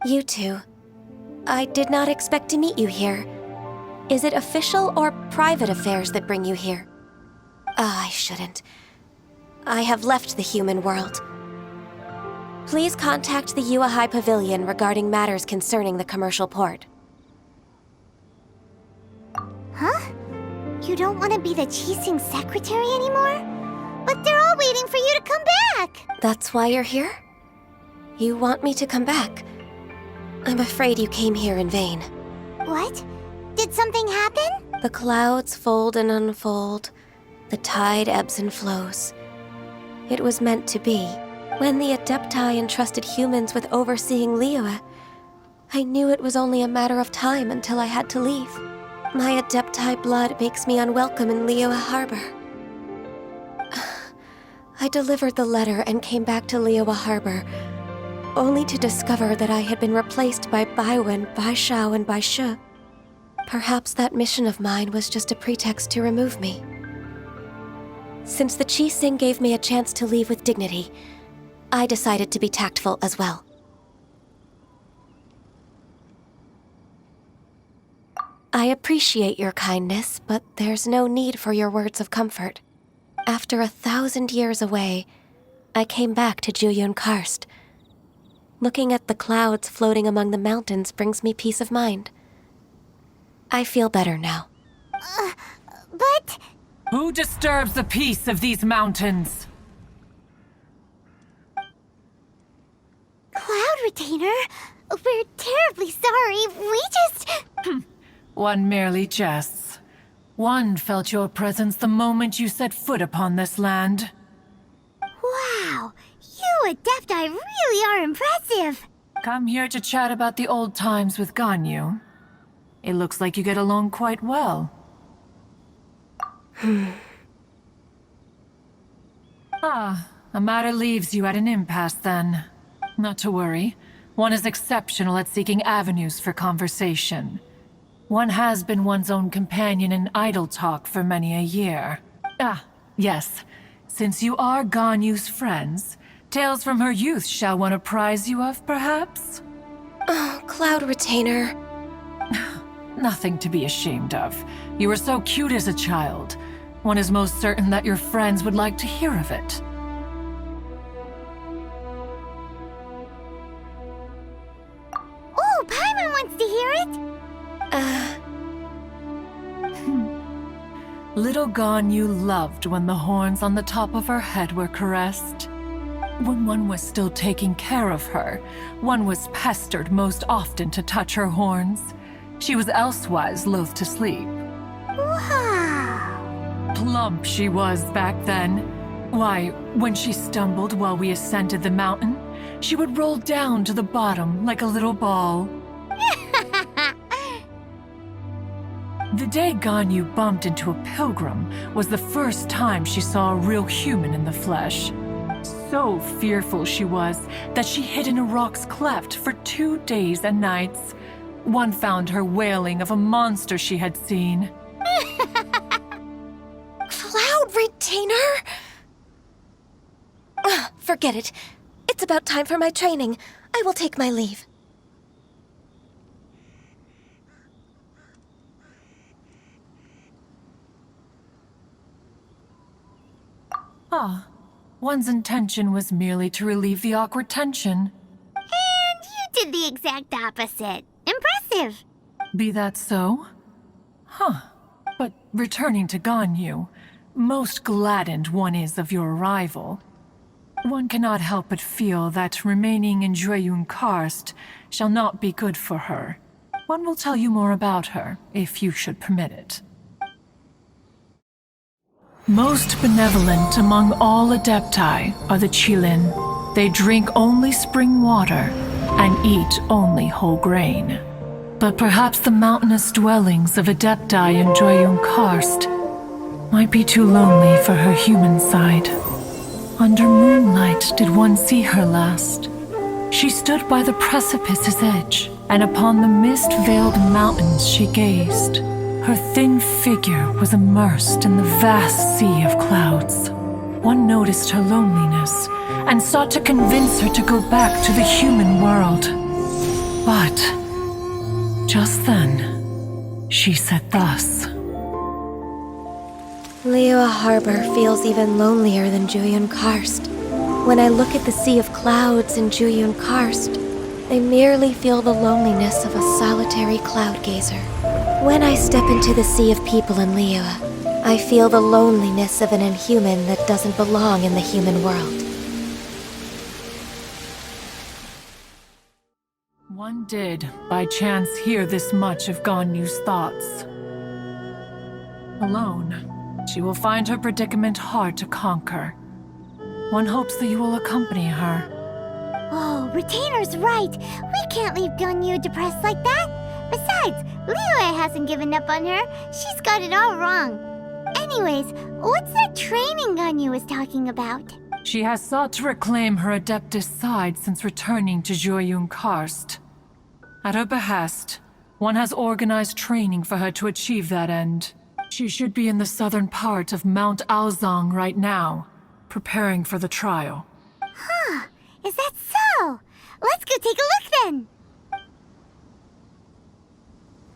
You too. I did not expect to meet you here. Is it official or private affairs that bring you here? I shouldn't. I have left the human world. Please contact the Yua High Pavilion regarding matters concerning the commercial port. Huh? You don't want to be the Qixing secretary anymore? But they're all waiting for you to come back! That's why you're here? You want me to come back? I'm afraid you came here in vain. What? Did something happen? The clouds fold and unfold. The tide ebbs and flows. It was meant to be. When the Adepti entrusted humans with overseeing Liyue, I knew it was only a matter of time until I had to leave. My Adepti blood makes me unwelcome in Liyue Harbor. I delivered the letter and came back to Liyue Harbor, only to discover that I had been replaced by Baiwen, Baishao, and Baishu. Perhaps that mission of mine was just a pretext to remove me. Since the Qixing gave me a chance to leave with dignity, I decided to be tactful as well. I appreciate your kindness, but there's no need for your words of comfort. After 1,000 years away, I came back to Juyun Karst. Looking at the clouds floating among the mountains brings me peace of mind. I feel better now. But... Who disturbs the peace of these mountains? Cloud Retainer, we're terribly sorry. We just... One merely jests. One felt your presence the moment you set foot upon this land. Wow, you Adepti really are impressive. Come here to chat about the old times with Ganyu. It looks like you get along quite well. A matter leaves you at an impasse then. Not to worry. One is exceptional at seeking avenues for conversation. One has been one's own companion in idle talk for many a year. Yes. Since you are Ganyu's friends, tales from her youth shall one apprise you of, perhaps? Oh, Cloud Retainer. Nothing to be ashamed of. You were so cute as a child. One is most certain that your friends would like to hear of it. Oh, Paimon wants to hear it. Little Ganyu loved when the horns on the top of her head were caressed. When one was still taking care of her, one was pestered most often to touch her horns. She was elsewise loath to sleep. Wow. Plump she was back then. Why, when she stumbled while we ascended the mountain, she would roll down to the bottom like a little ball. The day Ganyu bumped into a pilgrim was the first time she saw a real human in the flesh. So fearful she was that she hid in a rock's cleft for 2 days and nights. One found her wailing of a monster she had seen. Cloud Retainer? Forget it. It's about time for my training. I will take my leave. One's intention was merely to relieve the awkward tension. And you did the exact opposite. Impressive. Be that so? But returning to Ganyu, most gladdened one is of your arrival. One cannot help but feel that remaining in Juyun Karst shall not be good for her. One will tell you more about her, if you should permit it. Most benevolent among all Adepti are the Qilin. They drink only spring water and eat only whole grain. But perhaps the mountainous dwellings of Adepti in Juyun Karst might be too lonely for her human side. Under moonlight did one see her last. She stood by the precipice's edge, and upon the mist-veiled mountains she gazed. Her thin figure was immersed in the vast sea of clouds. One noticed her loneliness and sought to convince her to go back to the human world. But just then, she said thus. Liyue Harbor feels even lonelier than Jueyun Karst. When I look at the sea of clouds in Jueyun Karst, I merely feel the loneliness of a solitary cloud gazer. When I step into the sea of people in Liyue, I feel the loneliness of an inhuman that doesn't belong in the human world. One did, by chance, hear this much of Ganyu's thoughts. Alone, she will find her predicament hard to conquer. One hopes that you will accompany her. Oh, Retainer's right. We can't leave Ganyu depressed like that. Besides, Liyue hasn't given up on her. She's got it all wrong. Anyways, what's that training Ganyu was talking about? She has sought to reclaim her Adeptus side since returning to Jueyun Karst. At her behest, one has organized training for her to achieve that end. She should be in the southern part of Mount Aozang right now, preparing for the trial.